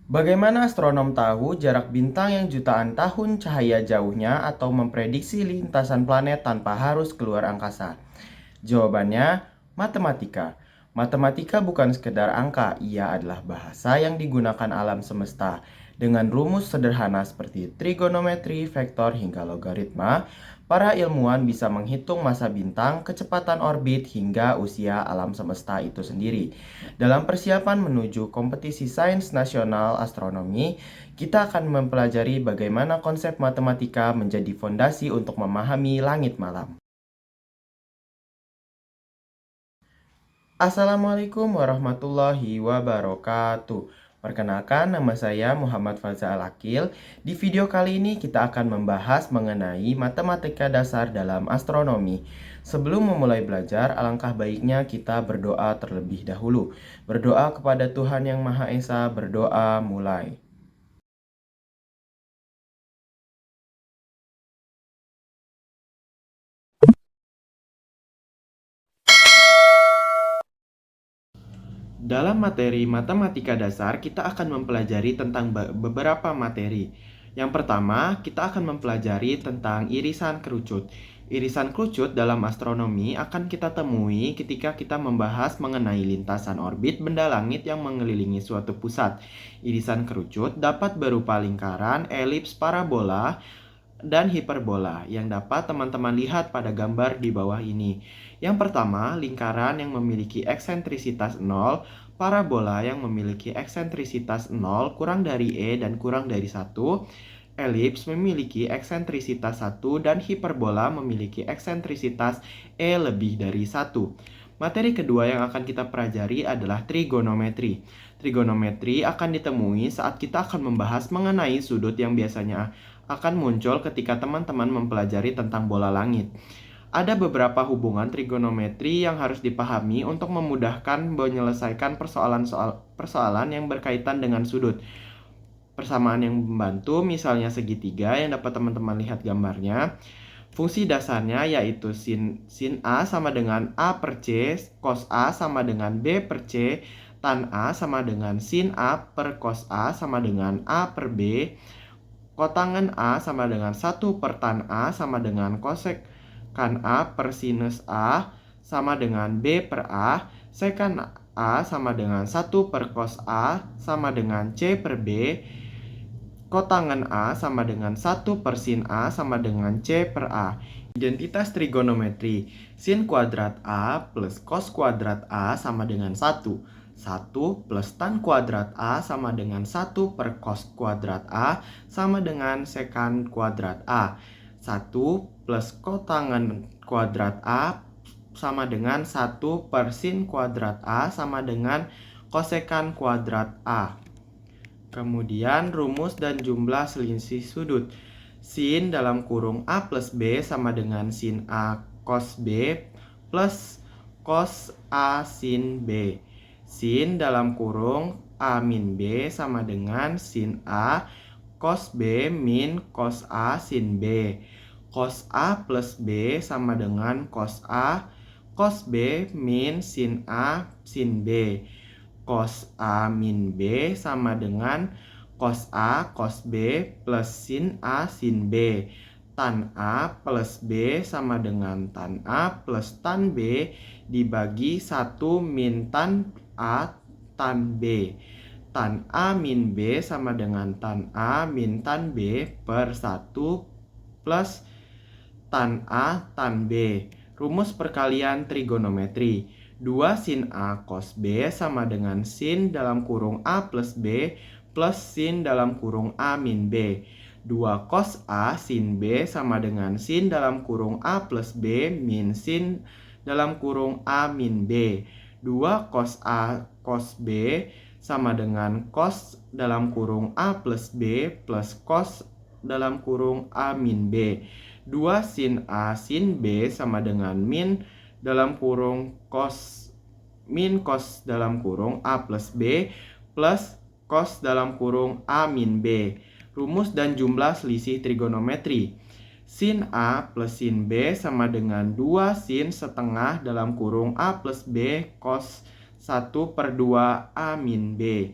Bagaimana astronom tahu jarak bintang yang jutaan tahun cahaya jauhnya atau memprediksi lintasan planet tanpa harus keluar angkasa? Jawabannya, matematika. Matematika bukan sekedar angka, ia adalah bahasa yang digunakan alam semesta. Dengan rumus sederhana seperti trigonometri, vektor, hingga logaritma, para ilmuwan bisa menghitung masa bintang, kecepatan orbit, hingga usia alam semesta itu sendiri. Dalam persiapan menuju kompetisi sains nasional astronomi, kita akan mempelajari bagaimana konsep matematika menjadi fondasi untuk memahami langit malam. Assalamualaikum warahmatullahi wabarakatuh. Perkenalkan, nama saya Muhammad Faza Al-Akil. Di video kali ini kita akan membahas mengenai matematika dasar dalam astronomi. Sebelum memulai belajar, alangkah baiknya kita berdoa terlebih dahulu. Berdoa kepada Tuhan Yang Maha Esa, berdoa mulai. Dalam materi matematika dasar, kita akan mempelajari tentang beberapa materi. Yang pertama, kita akan mempelajari tentang irisan kerucut. Irisan kerucut dalam astronomi akan kita temui ketika kita membahas mengenai lintasan orbit benda langit yang mengelilingi suatu pusat. Irisan kerucut dapat berupa lingkaran, elips, parabola, dan hiperbola yang dapat teman-teman lihat pada gambar di bawah ini. Yang pertama, lingkaran yang memiliki eksentrisitas 0, parabola yang memiliki eksentrisitas 0 kurang dari E dan kurang dari 1, elips memiliki eksentrisitas 1 dan hiperbola memiliki eksentrisitas E lebih dari 1. Materi kedua yang akan kita pelajari adalah trigonometri. Trigonometri akan ditemui saat kita akan membahas mengenai sudut yang biasanya akan muncul ketika teman-teman mempelajari tentang bola langit. Ada beberapa hubungan trigonometri yang harus dipahami untuk memudahkan menyelesaikan persoalan yang berkaitan dengan sudut. Persamaan yang membantu, misalnya segitiga yang dapat teman-teman lihat gambarnya. Fungsi dasarnya yaitu sin A sama dengan A per C, cos A sama dengan B per C, tan A sama dengan sin A per cos A sama dengan A per B, kotangen A sama dengan 1 per tan A sama dengan kosek kan A per sinus A sama dengan B per A, sekan A sama dengan 1 per cos A sama dengan C per B, kotangen A sama dengan 1 per sin A sama dengan C per A. Identitas trigonometri, sin kuadrat A plus cos kuadrat A sama dengan 1. 1 plus tan kuadrat A sama dengan 1 per cos kuadrat A sama dengan sekan kuadrat A. 1 plus kotangen kuadrat A sama dengan 1 per sin kuadrat A sama dengan kosekan kuadrat A. Kemudian rumus dan jumlah selisih sudut. Sin dalam kurung A plus B sama dengan sin A cos B plus cos A sin B. Sin dalam kurung A min B sama dengan sin A cos B min cos A sin B. Cos A plus B sama dengan cos A cos B min sin A sin B. Cos A min B sama dengan cos A cos B plus sin A sin B. Tan A plus B sama dengan tan A plus tan B dibagi 1 min tan A tan B. Tan A min B sama dengan tan A min tan B per 1 plus tan A tan B. Rumus perkalian trigonometri. 2 sin A cos B sama dengan sin dalam kurung A plus B plus sin dalam kurung A min B. 2 cos A sin B sama dengan sin dalam kurung A plus B min sin dalam kurung A min B. 2 cos A cos B sama dengan cos dalam kurung A plus B plus cos dalam kurung A min B. 2 sin A sin B sama dengan min dalam kurung cos min cos dalam kurung A plus B plus cos dalam kurung A min B. Rumus dan jumlah selisih trigonometri. Sin A plus sin B sama dengan 2 sin setengah dalam kurung A plus B cos 1 per 2 A min B.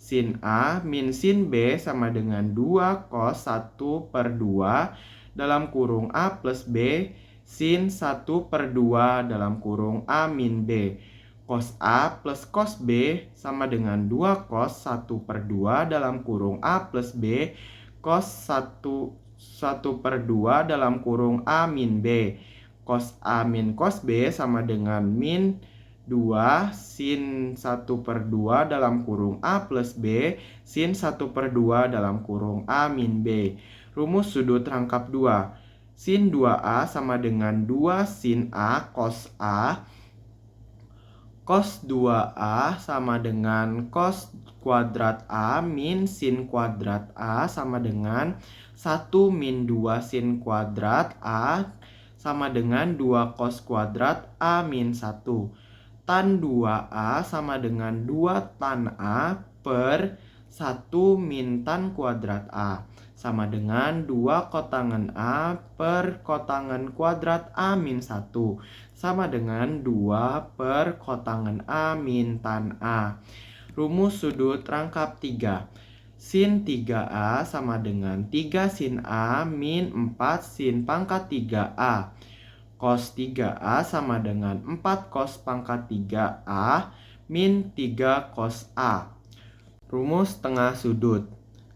sin A min sin B sama dengan 2 cos 1 per 2 dalam kurung A plus B sin 1 per 2 dalam kurung A min B. Cos A plus cos B sama dengan 2 cos 1 per 2 dalam kurung A plus B cos 1 per 2 dalam kurung A min B. Cos A min cos B sama dengan min 2 sin 1 per 2 dalam kurung A plus B sin 1 per 2 dalam kurung A min B. Rumus sudut rangkap 2. Sin 2A sama dengan 2 sin A cos A. Cos 2A sama dengan cos kuadrat A min sin kuadrat A sama dengan 1 min 2 sin kuadrat A sama dengan 2 cos kuadrat A min 1. Tan 2A sama dengan 2 tan A per 1 min tan kuadrat A sama dengan 2 kotangan A per kotangan kuadrat A min 1 sama dengan 2 per kotangan A min tan A. Rumus sudut rangkap 3. Sin 3A sama dengan 3 sin A min 4 sin pangkat 3A. Cos 3A sama dengan 4 cos pangkat 3A min 3 cos A. Rumus tengah sudut.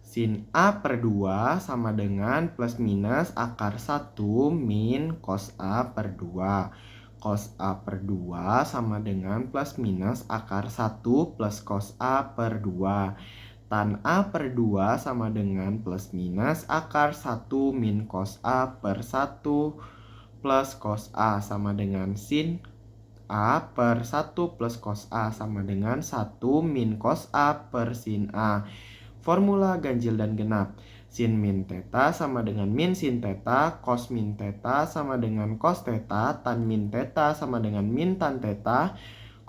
Sin A per 2 sama dengan plus minus akar 1 min cos A per 2. Cos A per 2 sama dengan plus minus akar 1 plus cos A per 2. Tan A per 2 sama dengan plus minus akar 1 min cos A per 1 plus cos A sama dengan sin A per 1 plus cos A sama dengan 1 min cos A per sin A. Formula ganjil dan genap. Sin min theta sama dengan min sin theta, cos min theta sama dengan cos theta, tan min theta sama dengan min tan theta,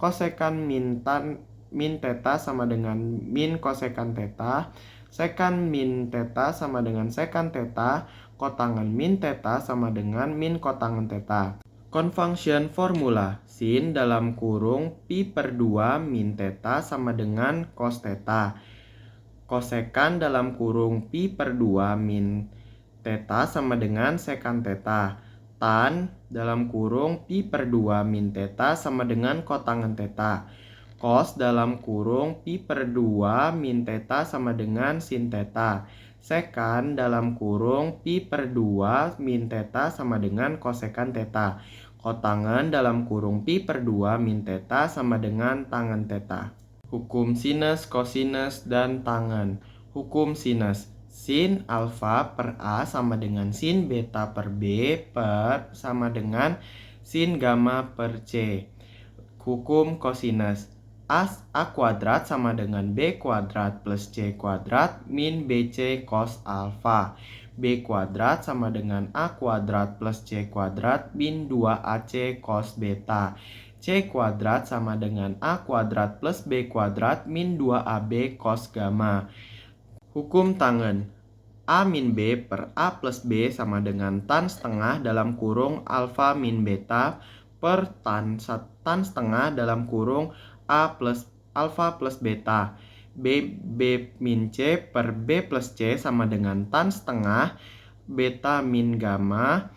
kosekan min theta sama dengan min kosekan theta, sekan min theta sama dengan sekan theta, kotangan min theta sama dengan min kotangan theta. Conjunction formula. Sin dalam kurung pi per 2 min theta sama dengan cos theta. Kosekan dalam kurung pi per 2 min theta sama dengan sekan theta. Tan dalam kurung pi per 2 min theta sama dengan kotangan theta. Cos dalam kurung pi per 2 min theta sama dengan sin theta. Sekan dalam kurung pi per 2 min theta sama dengan kosekan theta. Kotangan dalam kurung pi per 2 min theta sama dengan tangen theta. Hukum sinus, kosinus, dan tangen. Hukum sinus. Sin alfa per A sama dengan sin beta per B per sama dengan sin gamma per C. Hukum kosinus. A kuadrat sama dengan B kuadrat plus C kuadrat min BC cos alfa. B kuadrat sama dengan A kuadrat plus C kuadrat min 2AC cos beta. C kuadrat sama dengan A kuadrat plus B kuadrat min 2AB cos gamma. Hukum tangen. A min B per A plus B sama dengan tan setengah dalam kurung alfa min beta per tan setengah dalam kurung A plus alfa plus beta. B min C per B plus C sama dengan tan setengah beta min gamma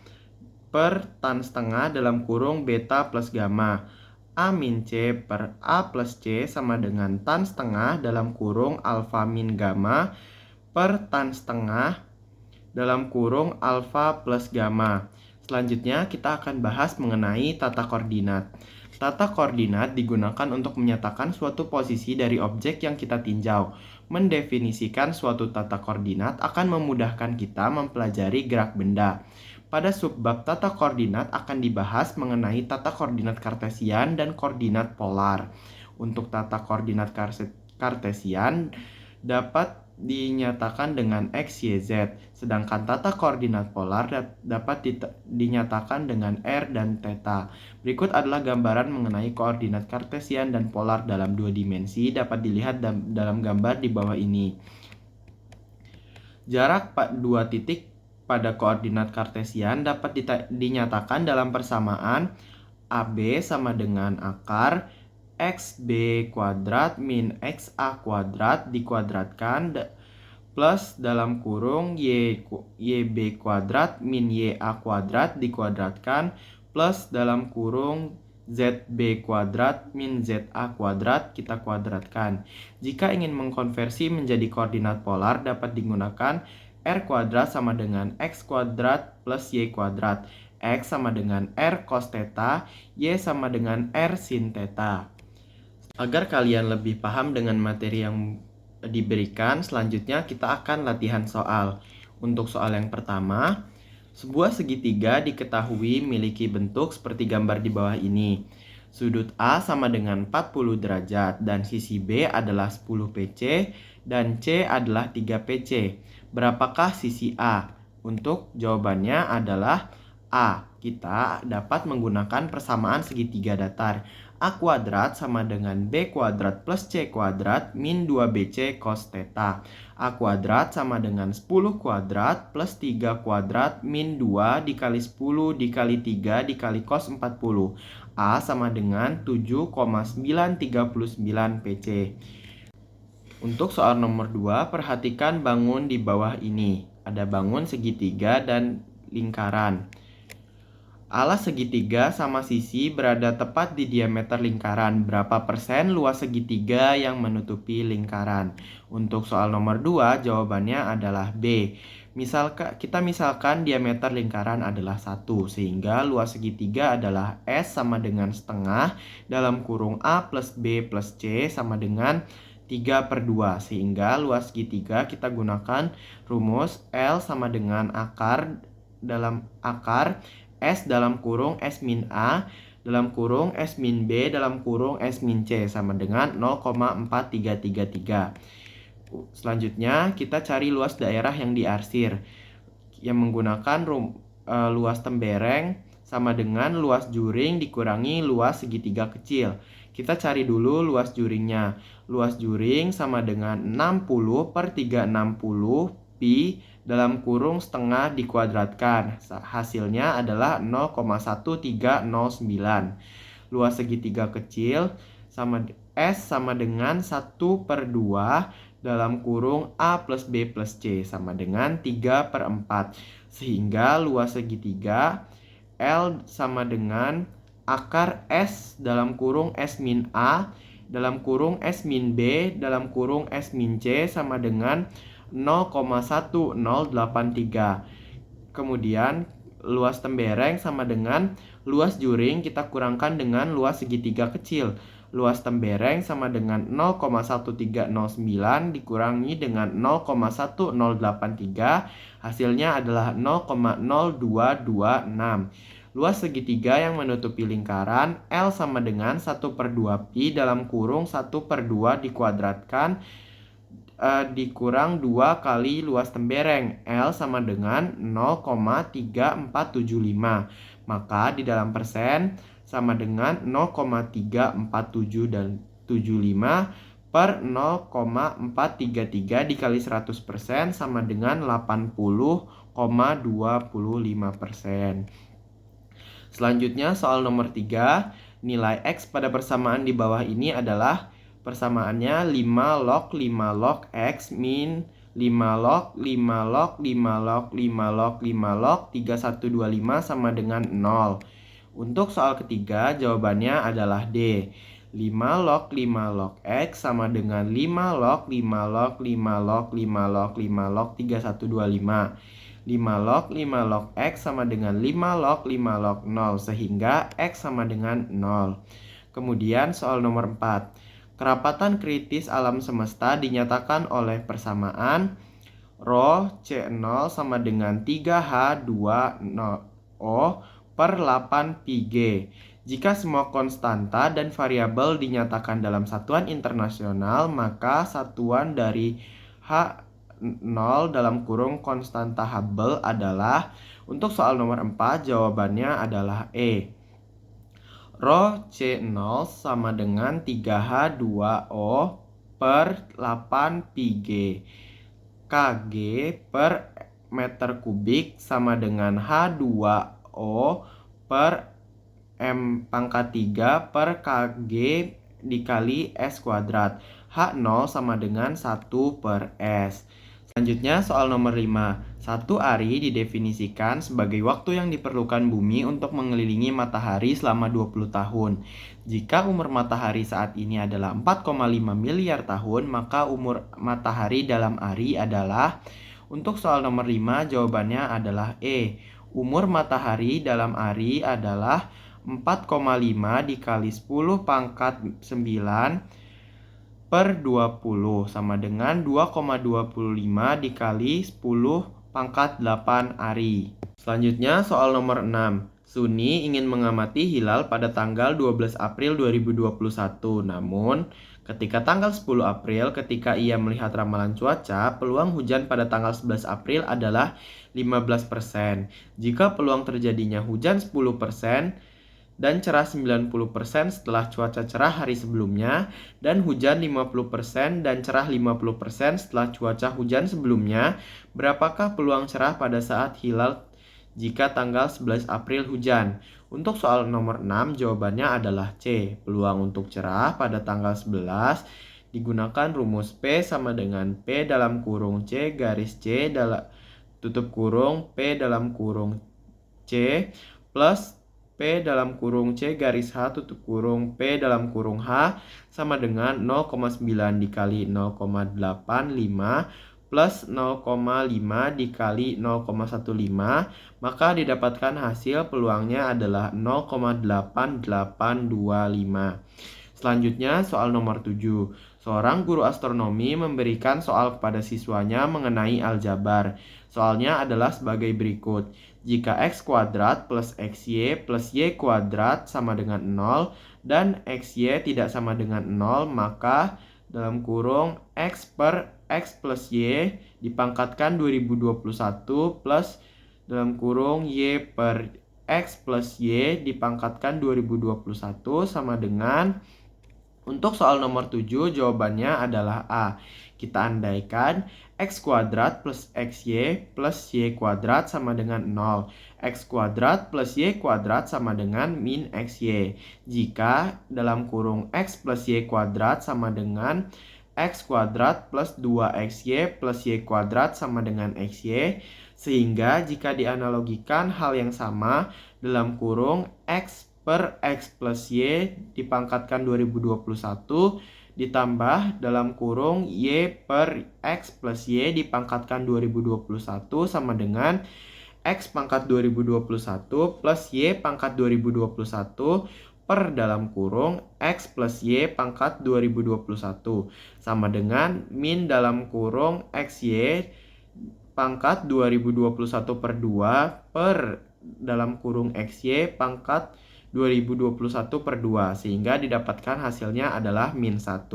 per tan setengah dalam kurung beta plus gamma. A min C per A plus C sama dengan tan setengah dalam kurung alfa min gamma per tan setengah dalam kurung alfa plus gamma. Selanjutnya kita akan bahas mengenai tata koordinat. Tata koordinat digunakan untuk menyatakan suatu posisi dari objek yang kita tinjau. Mendefinisikan suatu tata koordinat akan memudahkan kita mempelajari gerak benda. Pada subbab tata koordinat akan dibahas mengenai tata koordinat kartesian dan koordinat polar. Untuk tata koordinat kartesian dapat dinyatakan dengan X, Y, Z, sedangkan tata koordinat polar dapat dinyatakan dengan R dan Theta. Berikut adalah gambaran mengenai koordinat kartesian dan polar dalam dua dimensi, dapat dilihat dalam gambar di bawah ini. Jarak dua titik pada koordinat kartesian dapat dinyatakan dalam persamaan AB sama dengan akar XB kuadrat min XA kuadrat dikuadratkan plus dalam kurung YB kuadrat min YA kuadrat dikuadratkan plus dalam kurung ZB kuadrat min ZA kuadrat kita kuadratkan. Jika ingin mengkonversi menjadi koordinat polar dapat digunakan R kuadrat sama dengan X kuadrat plus Y kuadrat. X sama dengan R cos theta, Y sama dengan R sin theta. Agar kalian lebih paham dengan materi yang diberikan, selanjutnya kita akan latihan soal. Untuk soal yang pertama, sebuah segitiga diketahui memiliki bentuk seperti gambar di bawah ini. Sudut A sama dengan 40 derajat dan sisi B adalah 10 PC dan C adalah 3 PC. Berapakah sisi A? Untuk jawabannya adalah A. Kita dapat menggunakan persamaan segitiga datar. A kuadrat sama dengan B kuadrat plus C kuadrat min 2BC cos theta. A kuadrat sama dengan 10 kuadrat plus 3 kuadrat min 2 dikali 10 dikali 3 dikali cos 40. A sama dengan 7,939 PC. Untuk soal nomor 2, perhatikan bangun di bawah ini. Ada bangun segitiga dan lingkaran. Alas segitiga sama sisi berada tepat di diameter lingkaran. Berapa persen luas segitiga yang menutupi lingkaran? Untuk soal nomor 2, jawabannya adalah B. Kita misalkan diameter lingkaran adalah 1, sehingga luas segitiga adalah S sama dengan setengah dalam kurung A plus B plus C sama dengan 3/2. Sehingga luas segitiga kita gunakan rumus L sama dengan akar S dalam kurung S min A dalam kurung S min B dalam kurung S min C sama dengan 0,4333. Selanjutnya kita cari luas daerah yang diarsir yang menggunakan luas tembereng sama dengan luas juring dikurangi luas segitiga kecil. Kita cari dulu luas juringnya. Luas juring sama dengan 60/360 pi dalam kurung setengah dikuadratkan. Hasilnya adalah 0,1309. Luas segitiga kecil S sama dengan 1/2 dalam kurung A plus B plus C sama dengan 3/4. Sehingga luas segitiga L sama dengan akar S dalam kurung S min A dalam kurung S min B dalam kurung S min C sama dengan 0,1083. Kemudian luas tembereng sama dengan luas juring kita kurangkan dengan luas segitiga kecil. Luas tembereng sama dengan 0,1309 dikurangi dengan 0,1083. Hasilnya adalah 0,0226. Luas segitiga yang menutupi lingkaran L sama dengan 1/2 pi dalam kurung 1/2 dikuadratkan dikurang 2 kali luas tembereng L sama dengan 0,3475. Maka di dalam persen sama dengan 0,34775 per 0,433 dikali 100% sama dengan 80,25%. Selanjutnya soal nomor 3, nilai X pada persamaan di bawah ini adalah persamaannya 5 log 5 log X min 5 log 5 log 5 log 5 log 5 log 3125 sama dengan 0. Untuk soal ketiga jawabannya adalah D. 5 log 5 log X sama dengan 5 log 5 log 5 log 5 log 5 log 3125. 5 log 5 log X sama dengan 5 log 5 log 0 sehingga X sama dengan 0. Kemudian soal nomor 4. Kerapatan kritis alam semesta dinyatakan oleh persamaan ρ C0 sama dengan 3H2O per 8 pi G. Jika semua konstanta dan variabel dinyatakan dalam satuan internasional, maka satuan dari H0 dalam kurung konstanta Hubble adalah, untuk soal nomor 4 jawabannya adalah E. Rho C0 sama dengan 3H2O per 8 pi G. Kg per meter kubik sama dengan H2O per M pangkat 3 per Kg dikali S kuadrat. H0 sama dengan 1 per S. Selanjutnya soal nomor 5. 1 hari didefinisikan sebagai waktu yang diperlukan bumi untuk mengelilingi matahari selama 20 tahun. Jika umur matahari saat ini adalah 4,5 miliar tahun, maka umur matahari dalam hari adalah... Untuk soal nomor 5, jawabannya adalah E. Umur matahari dalam hari adalah 4,5 dikali 10 pangkat 9 per 20 sama dengan 2,25 dikali 10 pangkat 8 hari. Selanjutnya soal nomor 6. Suni ingin mengamati hilal pada tanggal 12 April 2021. Namun, ketika tanggal 10 April, ketika ia melihat ramalan cuaca, peluang hujan pada tanggal 11 April adalah 15%. Jika peluang terjadinya hujan 10%, dan cerah 90% setelah cuaca cerah hari sebelumnya, dan hujan 50% dan cerah 50% setelah cuaca hujan sebelumnya, berapakah peluang cerah pada saat hilal jika tanggal 11 April hujan? Untuk soal nomor 6, jawabannya adalah C. Peluang untuk cerah pada tanggal 11 digunakan rumus P sama dengan P dalam kurung C garis C dalam tutup kurung P dalam kurung C plus P dalam kurung C garis H tutup kurung P dalam kurung H sama dengan 0,9 dikali 0,85 plus 0,5 dikali 0,15, maka didapatkan hasil peluangnya adalah 0,8825. Selanjutnya soal nomor 7. Seorang guru astronomi memberikan soal kepada siswanya mengenai aljabar. Soalnya adalah sebagai berikut. Jika X kuadrat plus XY plus Y kuadrat sama dengan 0 dan XY tidak sama dengan 0, maka dalam kurung X per X plus Y dipangkatkan 2021 plus dalam kurung Y per X plus Y dipangkatkan 2021 sama dengan... Untuk soal nomor 7, jawabannya adalah A. Kita andaikan X kuadrat plus XY plus Y kuadrat sama dengan 0. X kuadrat plus Y kuadrat sama dengan min XY. Jika dalam kurung X plus Y kuadrat sama dengan X kuadrat plus 2XY plus Y kuadrat sama dengan XY. Sehingga jika dianalogikan hal yang sama dalam kurung X per X plus Y dipangkatkan 2021 ditambah dalam kurung Y per X plus Y dipangkatkan 2021 sama dengan X pangkat 2021 plus Y pangkat 2021 per dalam kurung X plus Y pangkat 2021 sama dengan min dalam kurung XY pangkat 2021 per 2 per dalam kurung XY pangkat 2021 per 2, sehingga didapatkan hasilnya adalah min 1.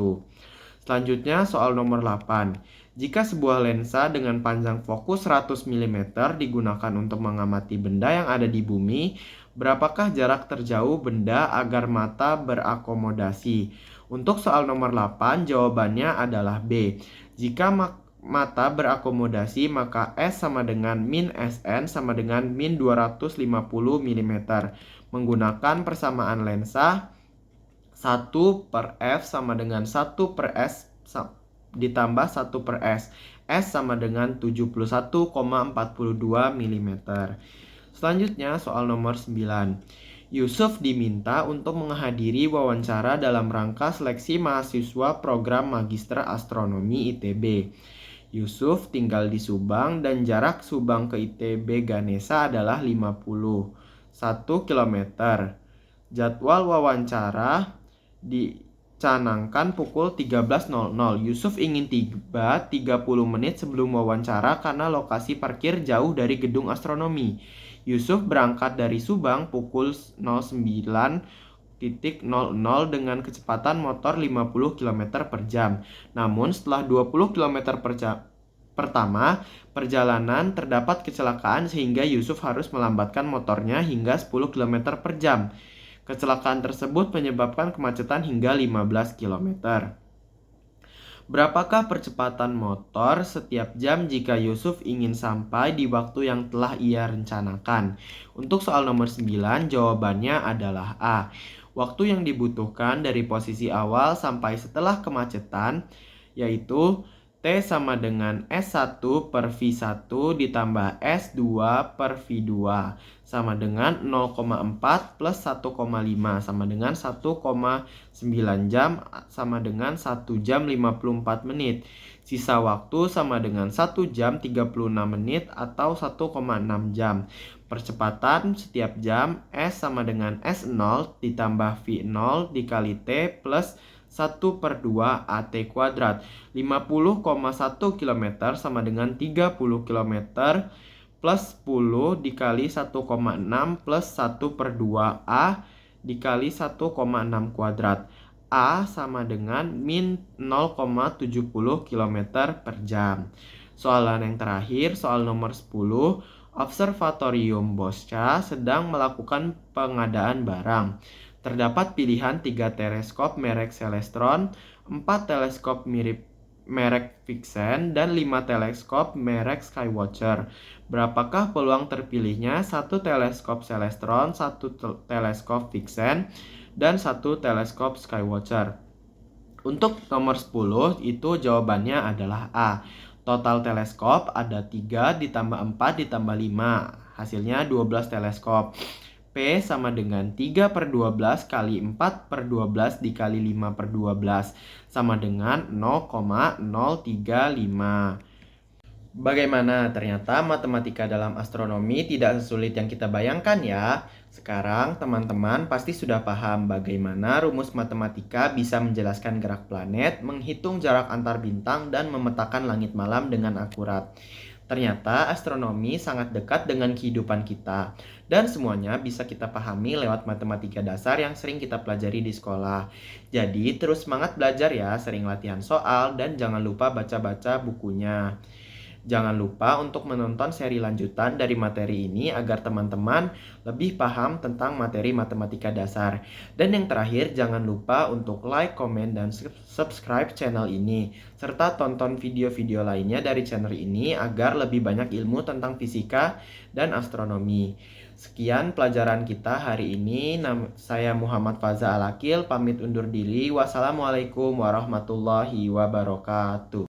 Selanjutnya soal nomor 8. Jika sebuah lensa dengan panjang fokus 100 mm digunakan untuk mengamati benda yang ada di bumi, berapakah jarak terjauh benda agar mata berakomodasi? Untuk soal nomor 8, jawabannya adalah B. Jika mata berakomodasi, maka S sama dengan min Sn sama dengan min 250 mm. Menggunakan persamaan lensa 1 per F sama dengan 1 per S ditambah 1 per S. S sama dengan 71,42 mm. Selanjutnya soal nomor 9. Yusuf diminta untuk menghadiri wawancara dalam rangka seleksi mahasiswa program Magister Astronomi ITB. Yusuf tinggal di Subang dan jarak Subang ke ITB Ganesha adalah 51 km. Jadwal wawancara dicanangkan pukul 13.00. Yusuf ingin tiba 30 menit sebelum wawancara karena lokasi parkir jauh dari gedung astronomi. Yusuf berangkat dari Subang pukul 09.00 dengan kecepatan motor 50 km per jam. Namun setelah 20 km per jam pertama perjalanan terdapat kecelakaan sehingga Yusuf harus melambatkan motornya hingga 10 km per jam. Kecelakaan tersebut menyebabkan kemacetan hingga 15 km. Berapakah percepatan motor setiap jam jika Yusuf ingin sampai di waktu yang telah ia rencanakan? Untuk soal nomor 9, jawabannya adalah A. Waktu yang dibutuhkan dari posisi awal sampai setelah kemacetan yaitu T sama dengan S1 per V1 ditambah S2 per V2 sama dengan 0,4 plus 1,5 sama dengan 1,9 jam sama dengan 1 jam 54 menit. Sisa waktu sama dengan 1 jam 36 menit atau 1,6 jam. Percepatan setiap jam S sama dengan S0 ditambah V0 dikali T plus 1/2 AT kuadrat. 50,1 km sama dengan 30 km plus 10 dikali 1,6 plus 1/2 A dikali 1,6 kuadrat. A sama dengan min 0,70 km per jam. Soalan yang terakhir, soal nomor 10. Observatorium Bosca sedang melakukan pengadaan barang. Terdapat pilihan 3 teleskop merek Celestron, 4 teleskop merek Vixen, dan 5 teleskop merek Skywatcher. Berapakah peluang terpilihnya 1 teleskop Celestron, 1 teleskop Vixen, dan 1 teleskop Skywatcher? Untuk nomor 10 itu jawabannya adalah A. Total teleskop ada 3 ditambah 4 ditambah 5. Hasilnya 12 teleskop. P sama dengan 3/12 kali 4/12 dikali 5/12 sama dengan 0,035. Bagaimana? Ternyata matematika dalam astronomi tidak sesulit yang kita bayangkan ya. Sekarang teman-teman pasti sudah paham bagaimana rumus matematika bisa menjelaskan gerak planet, menghitung jarak antar bintang, dan memetakan langit malam dengan akurat. Ternyata astronomi sangat dekat dengan kehidupan kita, dan semuanya bisa kita pahami lewat matematika dasar yang sering kita pelajari di sekolah. Jadi terus semangat belajar ya, sering latihan soal, dan jangan lupa baca-baca bukunya. Jangan lupa untuk menonton seri lanjutan dari materi ini agar teman-teman lebih paham tentang materi matematika dasar. Dan yang terakhir, jangan lupa untuk like, komen, dan subscribe channel ini. Serta tonton video-video lainnya dari channel ini agar lebih banyak ilmu tentang fisika dan astronomi. Sekian pelajaran kita hari ini. Saya Muhammad Faza Alakil, pamit undur diri. Wassalamualaikum warahmatullahi wabarakatuh.